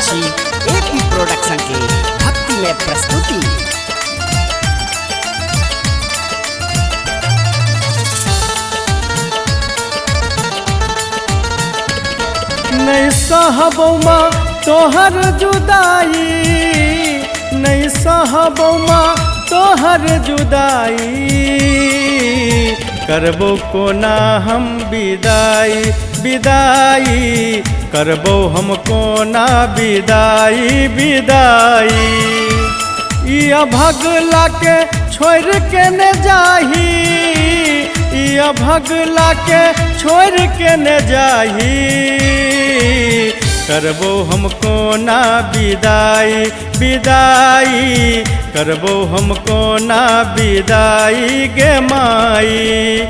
वंशी AP production की भक्ति में प्रस्तुति। नहीं सहबौमा तोहर जुदाई, नहीं सहबौमा तोहर जुदाई, करबो कोना हम विदाई विदाई, करबो हम कोना विदाई विदाई। या भगला के छोड़ के न जाही, या भगला के छोड़ के न जाही, करबो हम कोना विदाई विदाई, करबो हम कोना विदाई गे माई।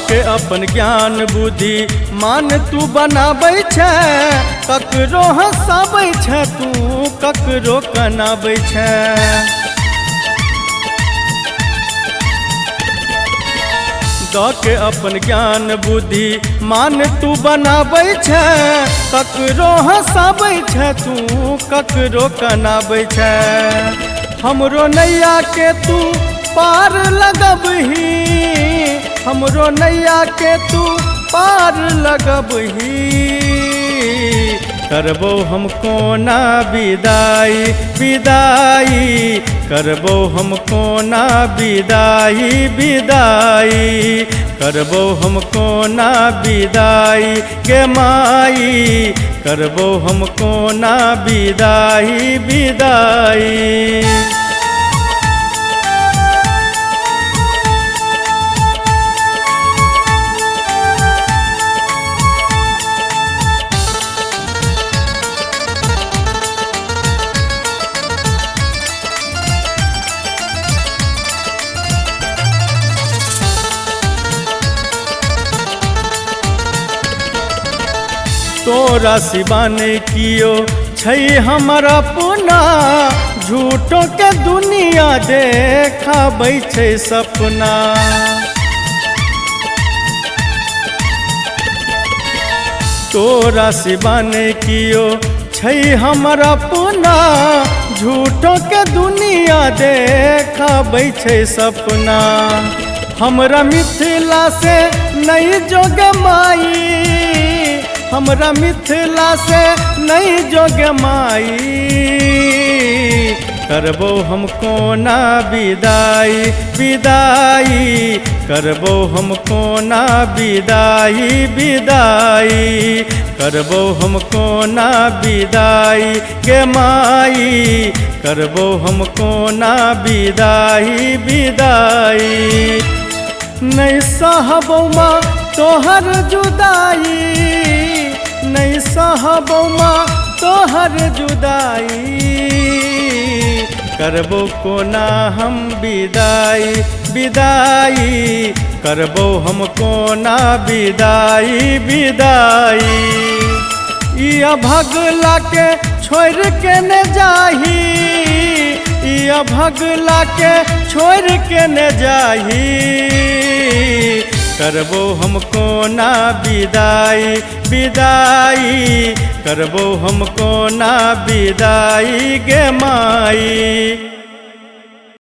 के अपन ज्ञान बुद्धि मान तू बनाबै छै, ककरो हंसाबै छै तू ककरो कनाबै छै। के अपन ज्ञान बुद्धि मान तू बनाबै छै, ककरो हंसाबै छै तू ककरो कनाबै छै। हमरो नैया के तू पार लगबही, हमरो नैया के तू पार लगबही, करबो हम कोना विदाई विदाई, करबो हम कोना विदाई विदाई, करबो हम कोना विदाई गे माई, करबो हम कोना विदाई विदाई। तोरा सिवा नहीं कियो छै हमारा पुना, झूठों के दुनिया देखाबै छै सपना। तोरा सिवा नहीं कियो छै हमारा पुना, झूठों के दुनिया देखाबै छै सपना। हमरा मिथिला से नहीं जोग माई, हमरा मिथिला से नहीं जोग माई, करबो हम कोना विदाई विदाई, करबो हम कोना विदाई विदाई, करबो हम कोना विदाई गे माई, करबो हम कोना विदाई विदाई। नहीं सहबौमा तोहर जुदाई, नहीं सहबौमा तोहर जुदाई, करबो कोना हम विदाई विदाई, करबो हम कोना विदाई विदाई। या भगला के छोड़ के न जाही, या भगला के छोड़ के न जाही, करबो हम कोना विदाई विदाई, करबो हम कोना विदाई गे माई।